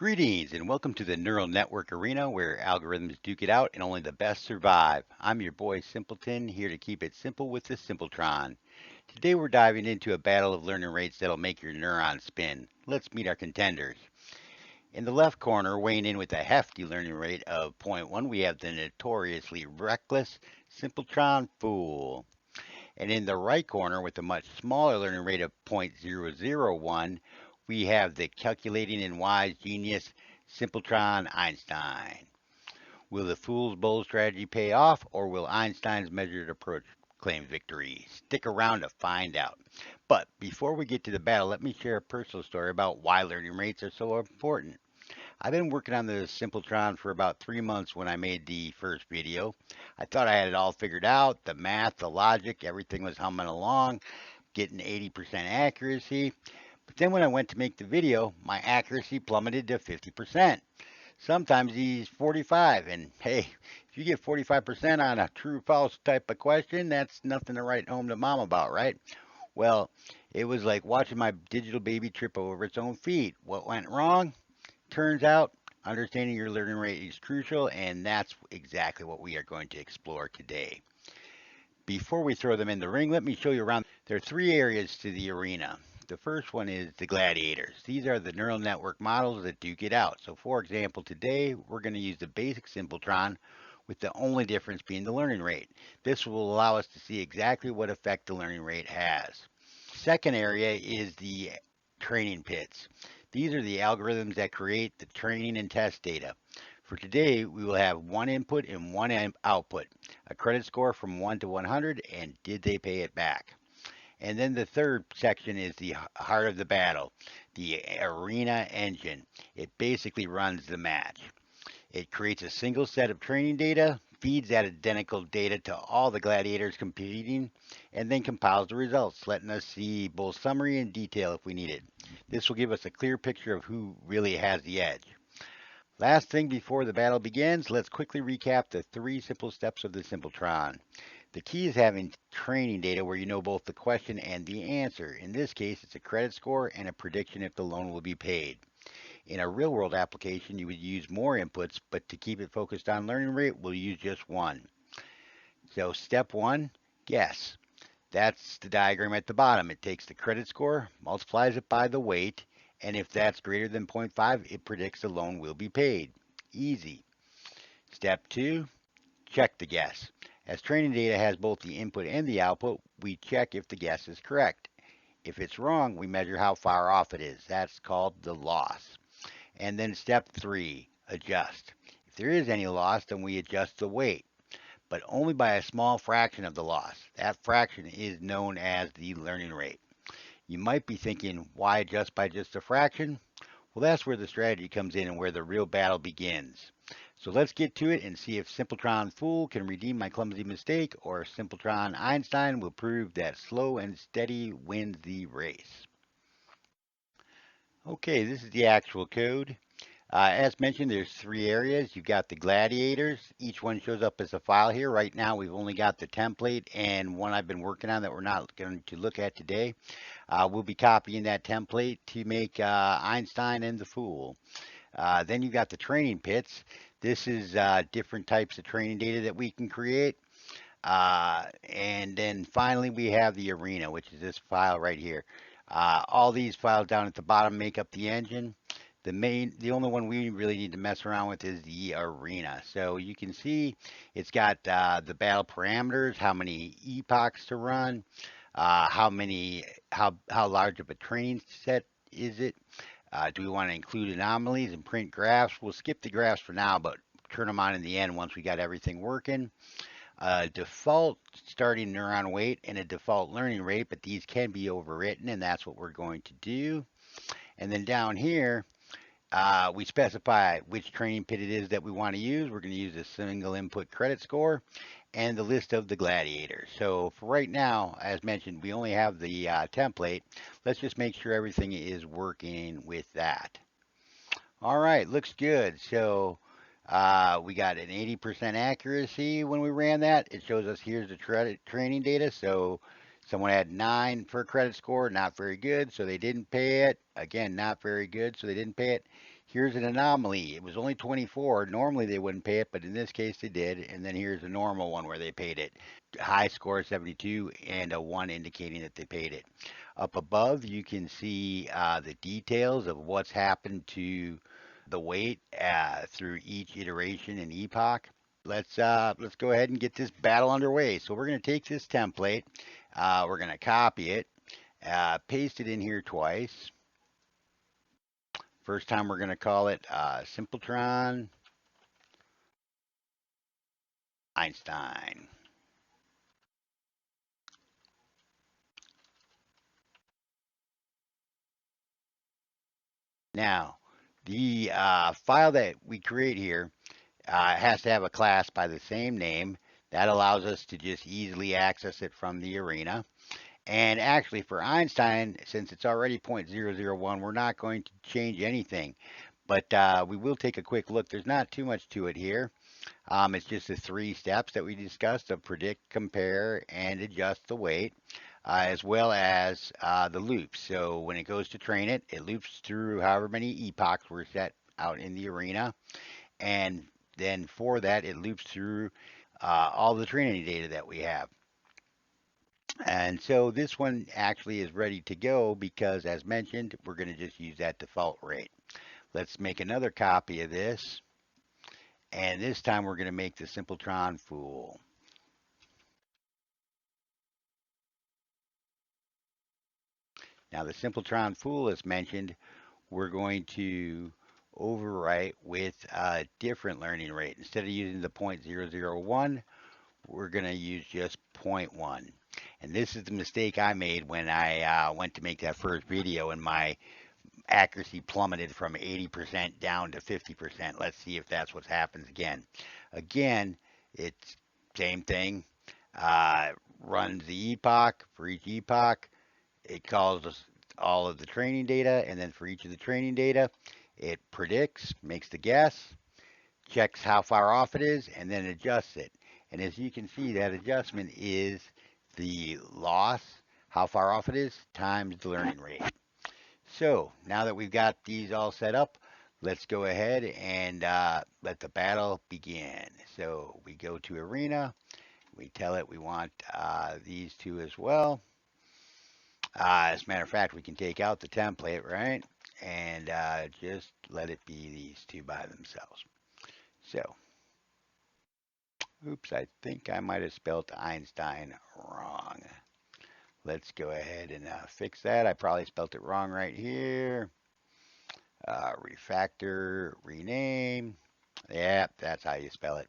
Greetings and welcome to the neural network arena where algorithms duke it out and only the best survive. I'm your boy Simpleton, here to keep it simple with the Simpletron. Today we're diving into a battle of learning rates that'll make your neurons spin. Let's meet our contenders. In the left corner, weighing in with a hefty learning rate of zero point 0.1, we have the notoriously reckless SimpletronFool. And in the right corner, with a much smaller learning rate of 0.001, we have the calculating and wise genius SimpletronEinstein. Will the fool's bold strategy pay off, or will Einstein's measured approach claim victory? Stick around to find out. But before we get to the battle, let me share a personal story about why learning rates are so important. I've been working on the Simpletron for about 3 months when I made the first video. I thought I had it all figured out, the math, the logic, everything was humming along, getting 80% accuracy. But then when I went to make the video, my accuracy plummeted to 50%. Sometimes he's 45, and hey, if you get 45% on a true false type of question, that's nothing to write home to mom about, right? Well, it was like watching my digital baby trip over its own feet. What went wrong? Turns out understanding your learning rate is crucial, and that's exactly what we are going to explore today. Before we throw them in the ring, let me show you around. There are three areas to the arena. The first one is the gladiators. These are the neural network models that duke it out. So for example, today we're going to use the basic Simpletron with the only difference being the learning rate. This will allow us to see exactly what effect the learning rate has. Second area is the training pits. These are the algorithms that create the training and test data. For today, we will have one input and one output, a credit score from 1 to 100, and did they pay it back? And then the third section is the heart of the battle, the arena engine. It basically runs the match. It creates a single set of training data, feeds that identical data to all the gladiators competing, and then compiles the results, letting us see both summary and detail if we need it. This will give us a clear picture of who really has the edge. Last thing before the battle begins, let's quickly recap the three simple steps of the Simpletron. The key is having training data where you know both the question and the answer. In this case, it's a credit score and a prediction if the loan will be paid. In a real world application, you would use more inputs, but to keep it focused on learning rate, we'll use just one. So step one, guess. That's the diagram at the bottom. It takes the credit score, multiplies it by the weight, and if that's greater than 0.5, it predicts the loan will be paid. Easy. Step two, check the guess. As training data has both the input and the output, we check if the guess is correct. If it's wrong, we measure how far off it is. That's called the loss. And then step three, adjust. If there is any loss, then we adjust the weight, but only by a small fraction of the loss. That fraction is known as the learning rate. You might be thinking, why adjust by just a fraction? Well, that's where the strategy comes in and where the real battle begins. So let's get to it and see if SimpletronFool can redeem my clumsy mistake, or SimpletronEinstein will prove that slow and steady wins the race. Okay, this is the actual code. As mentioned, there's three areas. You've got the gladiators. Each one shows up as a file here. Right now, we've only got the template and one I've been working on that we're not going to look at today. We'll be copying that template to make Einstein and the Fool. Then you've got the training pits. This is different types of training data that we can create. And then finally, we have the arena, which is this file right here. All these files down at the bottom make up the engine. The only one we really need to mess around with is the arena. So you can see it's got the battle parameters, how many epochs to run, how large of a training set is it. Do we want to include anomalies and print graphs? We'll skip the graphs for now, but turn them on in the end once we got everything working. Default starting neuron weight and a default learning rate, but these can be overwritten, and that's what we're going to do. And then down here, we specify which training pit it is that we want to use. We're going to use a single input credit score and the list of the gladiators. So for right now, as mentioned, we only have the template. Let's just make sure everything is working with that. All right, looks good. So we got an 80% accuracy when we ran that. It shows us here's the training data. So someone had 9 for a credit score, not very good, so they didn't pay it. Again, not very good, so they didn't pay it. Here's an anomaly. It was only 24. Normally they wouldn't pay it, but in this case they did. And then here's a normal one where they paid it. High score 72 and a 1 indicating that they paid it. Up above, you can see the details of what's happened to the weight through each iteration and epoch. Let's go ahead and get this battle underway. So we're going to take this template, we're going to copy it, paste it in here twice. First time we're going to call it Simpletron Einstein. Now, the file that we create here has to have a class by the same name. That allows us to just easily access it from the arena. And actually for Einstein, since it's already 0.001, we're not going to change anything. But we will take a quick look. There's not too much to it here. It's just the three steps that we discussed of predict, compare, and adjust the weight, as well as the loops. So when it goes to train it, it loops through however many epochs were set out in the arena. And then for that, it loops through all the training data that we have. And so this one actually is ready to go because, as mentioned, we're going to just use that default rate. Let's make another copy of this. And this time we're going to make the Simpletron Fool. Now the Simpletron Fool, as mentioned, we're going to overwrite with a different learning rate. Instead of using the 0.001, we're going to use just 0.1. And this is the mistake I made when I went to make that first video and my accuracy plummeted from 80% down to 50%. Let's see if that's what happens again. Again, it's same thing. Runs the epoch. For each epoch, it calls us all of the training data, and then for each of the training data, it predicts, makes the guess, checks how far off it is, and then adjusts it. And as you can see, that adjustment is the loss, how far off it is, times the learning rate. So now that we've got these all set up, let's go ahead and let the battle begin. So we go to arena. We tell it we want these two as well. As a matter of fact, we can take out the template, right? And just let it be these two by themselves. So, oops, I think I might have spelled Einstein wrong. Let's go ahead and fix that. I probably spelled it wrong right here. Refactor, rename. Yeah, that's how you spell it.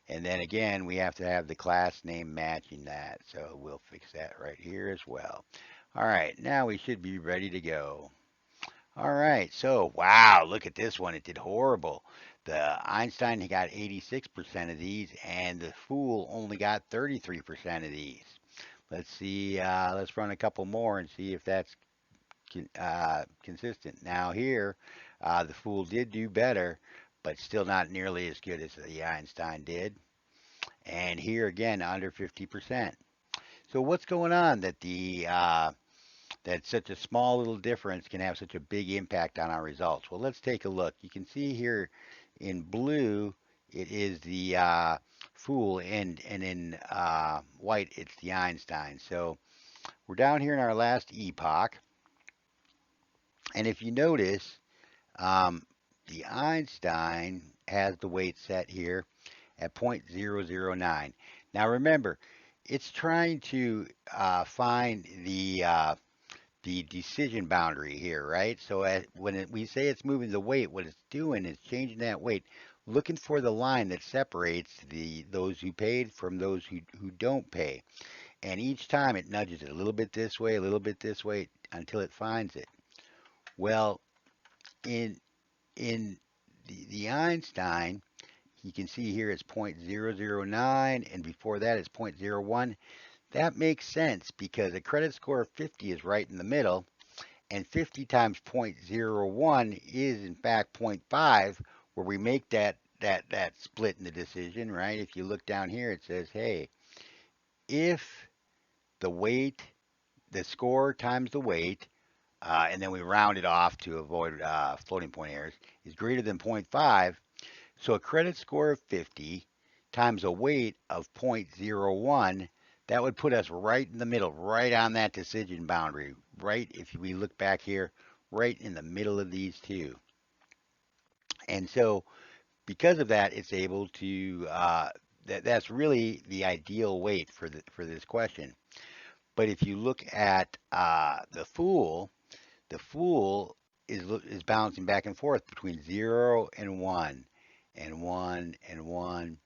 And then again, we have to have the class name matching that. So we'll fix that right here as well. All right, now we should be ready to go. All right, so wow, look at this one. It did horrible. The Einstein got 86% of these, and the Fool only got 33% of these. Let's see, let's run a couple more and see if that's consistent. Now here, the Fool did do better, but still not nearly as good as the Einstein did. And here again, under 50%. So what's going on that such a small little difference can have such a big impact on our results? Well, let's take a look. You can see here in blue, it is the Fool, and in white, it's the Einstein. So we're down here in our last epoch, and if you notice, um, the Einstein has the weight set here at 0.009. Now remember, it's trying to find the decision boundary here, right? So we say it's moving the weight, what it's doing is changing that weight, looking for the line that separates those who paid from those who don't pay. And each time it nudges it a little bit this way, a little bit this way until it finds it. Well, in the Einstein, you can see here it's 0.009, and before that it's 0.01. That makes sense because a credit score of 50 is right in the middle, and 50 times 0.01 is in fact zero point 0.5, where we make that split in the decision, right? If you look down here, it says, hey, if the weight, the score times the weight and then we round it off to avoid floating point errors, is greater than zero point 0.5. So a credit score of 50 times a weight of 0.01, that would put us right in the middle, right on that decision boundary, right, if we look back here, right in the middle of these two. And so because of that, it's able to, that's really the ideal weight for this question. But if you look at the fool is bouncing back and forth between 0 and 1 and 1 and 1.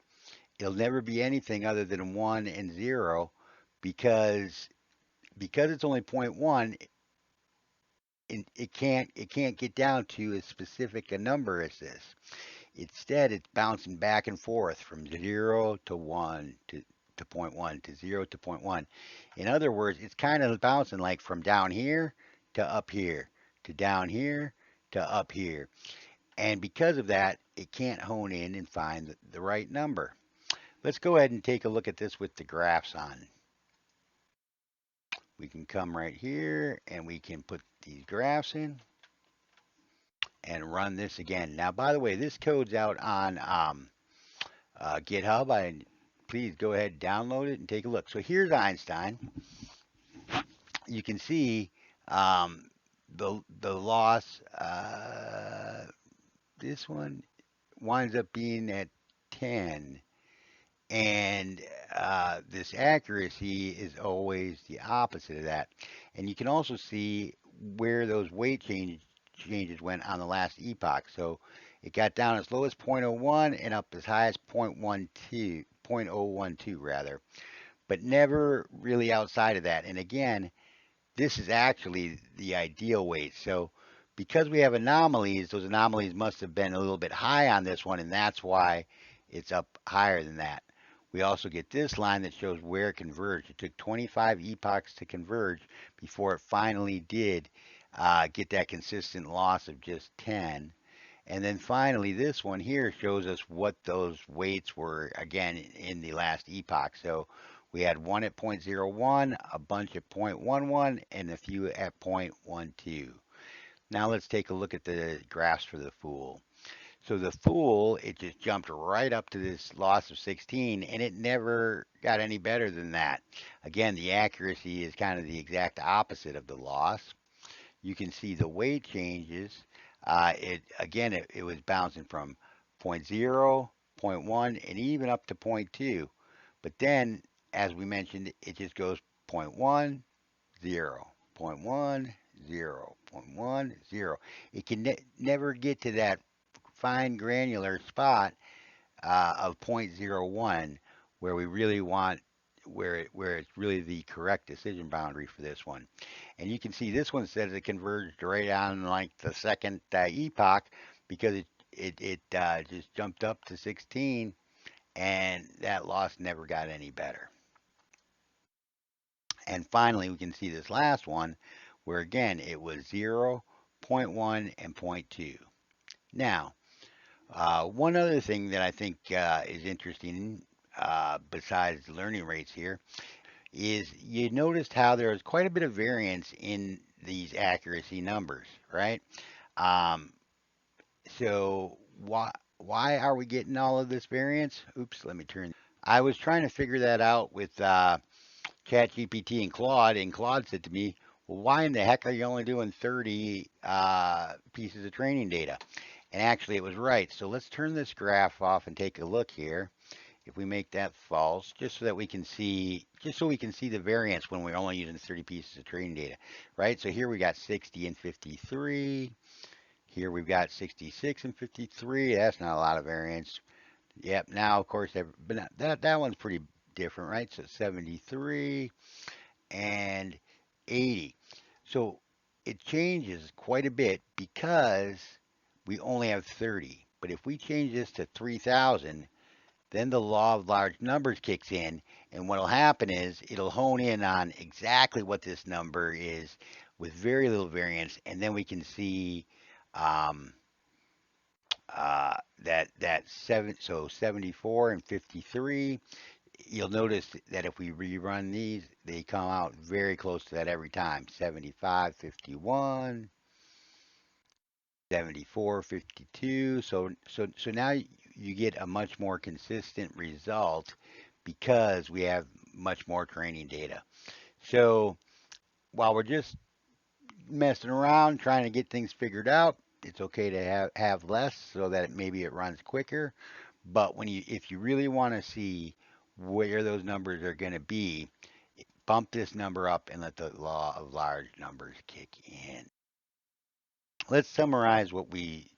It'll never be anything other than 1 and 0 because it's only point 0.1, it can't get down to as specific a number as this. Instead, it's bouncing back and forth from 0 to 1 to point 0.1 to 0 to point 0.1. In other words, it's kind of bouncing like from down here to up here to down here to up here. And because of that, it can't hone in and find the right number. Let's go ahead and take a look at this with the graphs on. We can come right here and we can put these graphs in and run this again. Now, by the way, this code's out on GitHub. Please go ahead and download it and take a look. So here's Einstein. You can see the loss. This one winds up being at 10, and this accuracy is always the opposite of that. And you can also see where those weight changes went on the last epoch. So it got down as low as 0.01 and up as high as 0.012 rather, but never really outside of that. And again, this is actually the ideal weight. So because we have anomalies, those anomalies must have been a little bit high on this one, and that's why it's up higher than that. We also get this line that shows where it converged. It took 25 epochs to converge before it finally did get that consistent loss of just 10. And then finally, this one here shows us what those weights were, again, in the last epoch. So we had one at 0.01, a bunch at 0.11, and a few at 0.12. Now let's take a look at the graphs for the fool. So the fool, it just jumped right up to this loss of 16, and it never got any better than that. Again, the accuracy is kind of the exact opposite of the loss. You can see the weight changes. It was bouncing from 0.0, 0.1, and even up to 0.2. But then, as we mentioned, it just goes 0.1, 0, 0.1, 0, 0.1, 0. It can never get to that fine granular spot of 0.01 where we really want where it's really the correct decision boundary for this one. And you can see this one says it converged right on like the second epoch because it just jumped up to 16, and that loss never got any better. And finally, we can see this last one where again it was 0, 0.1, and 0.2. Now, one other thing that I think is interesting besides learning rates here is you noticed how there is quite a bit of variance in these accuracy numbers, right? Um, so why are we getting all of this variance? Oops, let me turn. I was trying to figure that out with ChatGPT and Claude said to me, "Well, why in the heck are you only doing 30 pieces of training data?" And actually, it was right. So let's turn this graph off and take a look here. If we make that false, just so we can see the variance when we're only using 30 pieces of training data, right? So here we got 60 and 53. Here we've got 66 and 53. That's not a lot of variance. Yep. Now, of course, but that one's pretty different, right? So 73 and 80. So it changes quite a bit because we only have 30. But if we change this to 3,000, then the law of large numbers kicks in, and what will happen is it'll hone in on exactly what this number is with very little variance, and then we can see that 74 and 53. you'll notice that if we rerun these, they come out very close to that every time. 75, 51, 74, 52. So now you get a much more consistent result because we have much more training data. So while we're just messing around trying to get things figured out, it's okay to have less so that maybe it runs quicker. But when you if you really want to see where those numbers are going to be, bump this number up and let the law of large numbers kick in. Let's summarize what we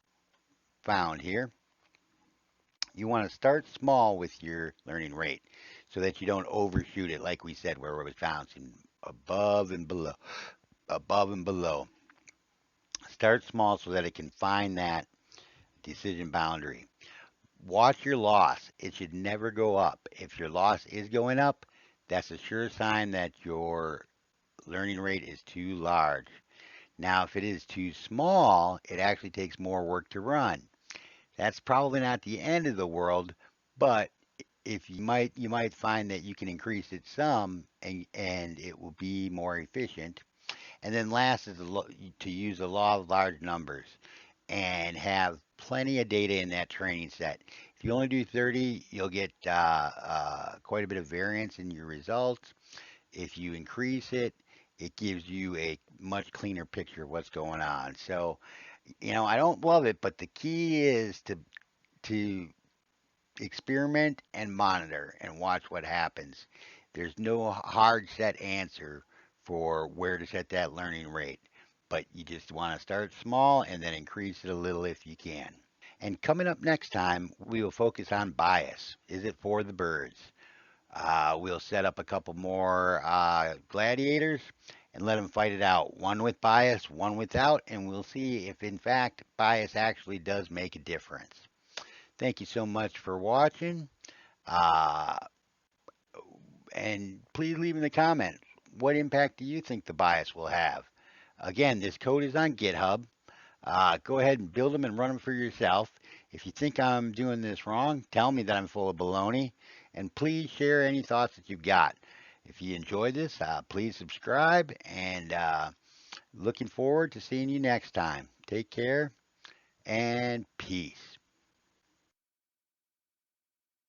found here. You want to start small with your learning rate so that you don't overshoot it, like we said, where it was bouncing above and below, above and below. Start small so that it can find that decision boundary. Watch your loss. It should never go up. If your loss is going up, that's a sure sign that your learning rate is too large. Now, if it is too small, it actually takes more work to run. That's probably not the end of the world, but if you might find that you can increase it some and it will be more efficient. And then last is to use the law of large numbers and have plenty of data in that training set. If you only do 30, you'll get quite a bit of variance in your results. If you increase it, it gives you a much cleaner picture of what's going on. So, I don't love it, but the key is to experiment and monitor and watch what happens. There's no hard set answer for where to set that learning rate, but you just want to start small and then increase it a little if you can. And coming up next time, we will focus on bias. Is it for the birds? We'll set up a couple more gladiators and let them fight it out. One with bias, one without, and we'll see if, in fact, bias actually does make a difference. Thank you so much for watching. Uh, and please leave in the comments what impact do you think the bias will have? Again, this code is on GitHub. Go ahead and build them and run them for yourself. If you think I'm doing this wrong, tell me that I'm full of baloney. And please share any thoughts that you've got. If you enjoyed this, please subscribe. And looking forward to seeing you next time. Take care and peace.